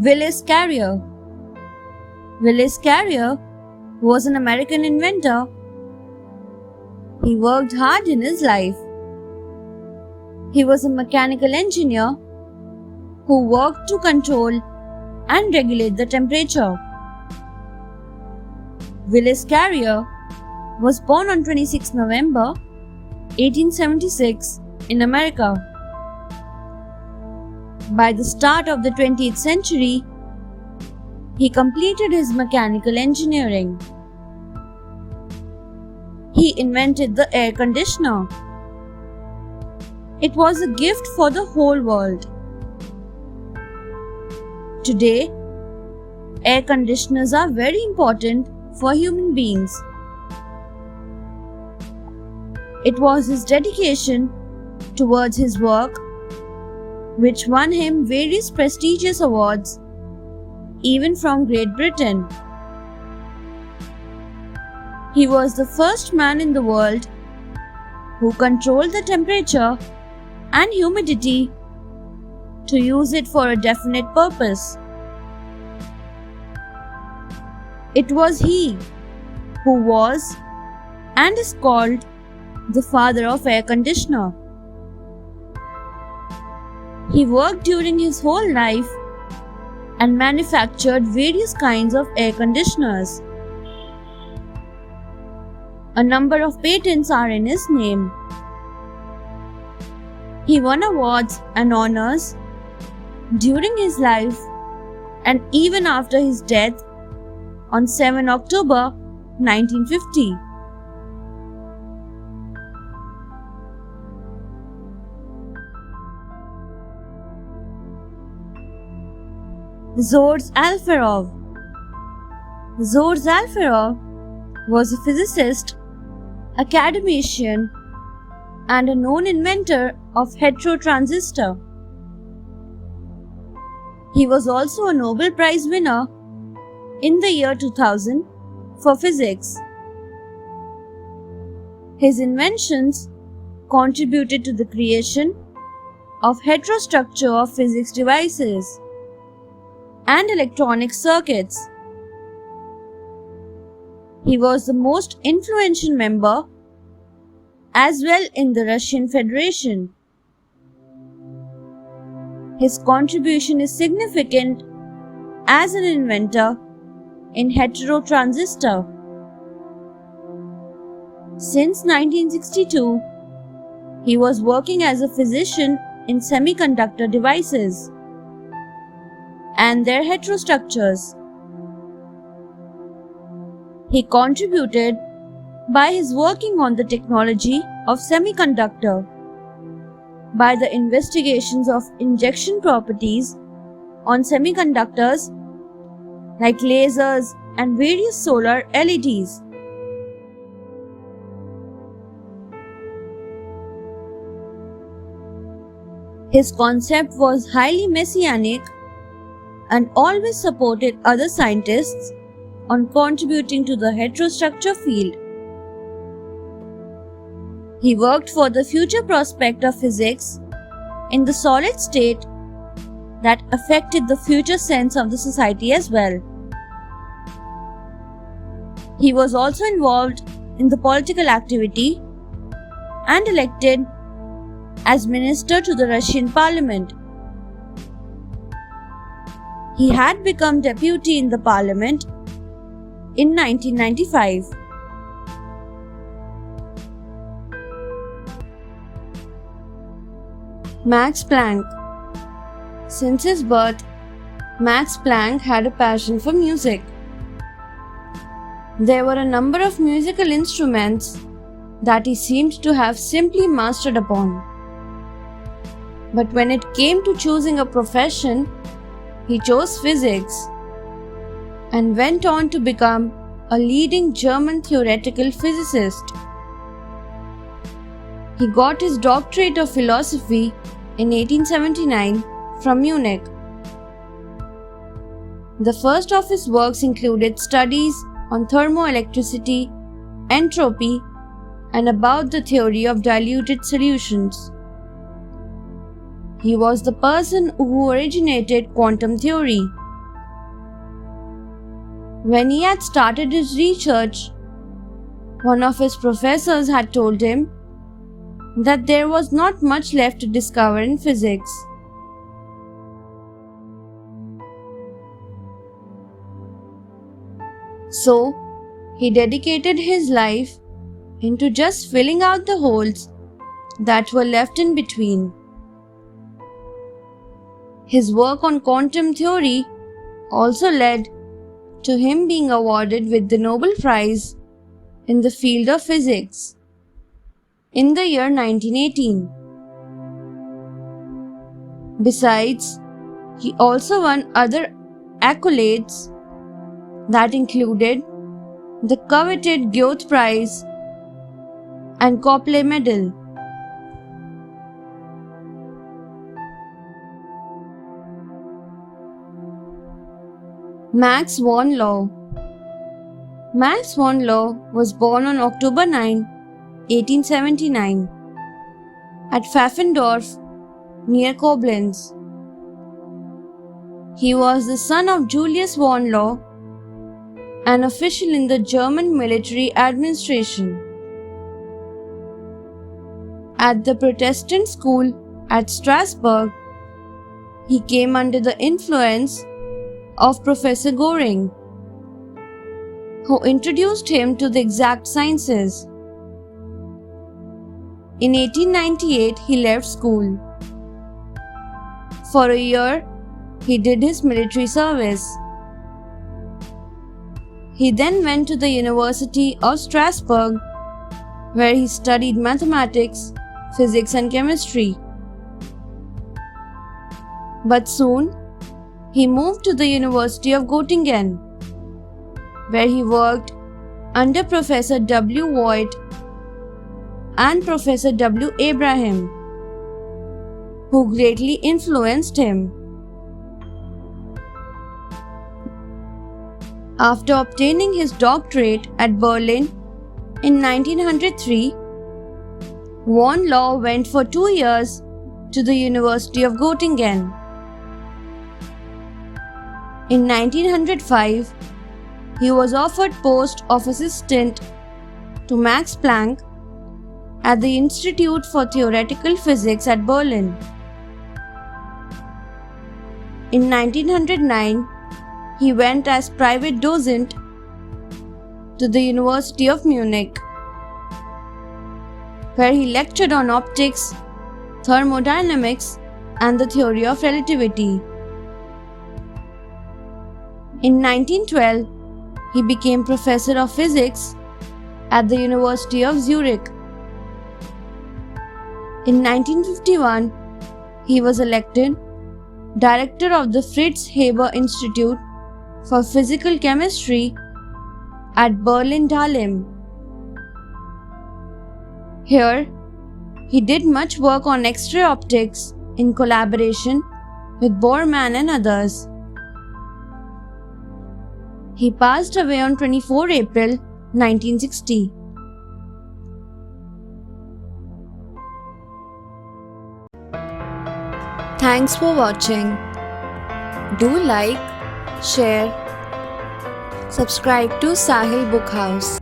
Willis Carrier. Willis Carrier was an American inventor. He worked hard in his life. He was a mechanical engineer who worked to control and regulate the temperature. Willis Carrier was born on 26 November 1876 in America. By the start of the 20th century, he completed his mechanical engineering. He invented the air conditioner. It was a gift for the whole world. Today, air conditioners are very important for human beings. It was his dedication towards his work which won him various prestigious awards, even from Great Britain. He was the first man in the world who controlled the temperature and humidity to use it for a definite purpose. It was he who was and is called the father of air conditioner. He worked during his whole life and manufactured various kinds of air conditioners. A number of patents are in his name. He won awards and honors during his life and even after his death on 7 October 1950. Zores Alferov. Zores Alferov was a physicist, academician, and a known inventor of heterotransistor. He was also a Nobel Prize winner in the year 2000 for physics. His inventions contributed to the creation of heterostructure of physics devices and electronic circuits. He was the most influential member as well in the Russian Federation. His contribution is significant as an inventor in heterotransistor. Since 1962, he was working as a physician in semiconductor devices and their heterostructures. He contributed by his working on the technology of semiconductor, by the investigations of injection properties on semiconductors like lasers and various solar LEDs. His concept was highly messianic and always supported other scientists on contributing to the heterostructure field. He worked for the future prospect of physics in the solid state that affected the future sense of the society as well. He was also involved in the political activity and elected as minister to the Russian parliament. He had become deputy in the parliament in 1995. Max Planck. Since his birth, Max Planck had a passion for music. There were a number of musical instruments that he seemed to have simply mastered upon. But when it came to choosing a profession, he chose physics and went on to become a leading German theoretical physicist. He got his doctorate of philosophy in 1879 from Munich. The first of his works included studies on thermoelectricity, entropy, and about the theory of diluted solutions. He was the person who originated quantum theory. When he had started his research, one of his professors had told him that there was not much left to discover in physics. So, he dedicated his life into just filling out the holes that were left in between. His work on quantum theory also led to him being awarded with the Nobel Prize in the field of physics in the year 1918. Besides, he also won other accolades that included the coveted Goethe Prize and Copley Medal. Max von Laue. Max von Laue was born on October 9, 1879, at Pfaffendorf near Koblenz. He was the son of Julius von Laue, an official in the German military administration. At the Protestant school at Strasbourg, he came under the influence of Professor Göring, who introduced him to the exact sciences. In 1898, he left school. For a year, he did his military service. He then went to the University of Strasbourg, where he studied mathematics, physics, and chemistry. But soon, he moved to the University of Göttingen, where he worked under Professor W. Voigt and Professor W. Abraham, who greatly influenced him. After obtaining his doctorate at Berlin in 1903, von Laue went for 2 years to the University of Göttingen. In 1905, he was offered post of assistant to Max Planck at the Institute for Theoretical Physics at Berlin. In 1909, he went as private docent to the University of Munich, where he lectured on optics, thermodynamics, and the theory of relativity. In 1912, he became professor of physics at the University of Zurich. In 1951, he was elected director of the Fritz Haber Institute for Physical Chemistry at Berlin-Dahlem. Here, he did much work on X-ray optics in collaboration with Bormann and others. He passed away on 24 April 1960. Thanks for watching. Do like, share, subscribe to Sahil Book House.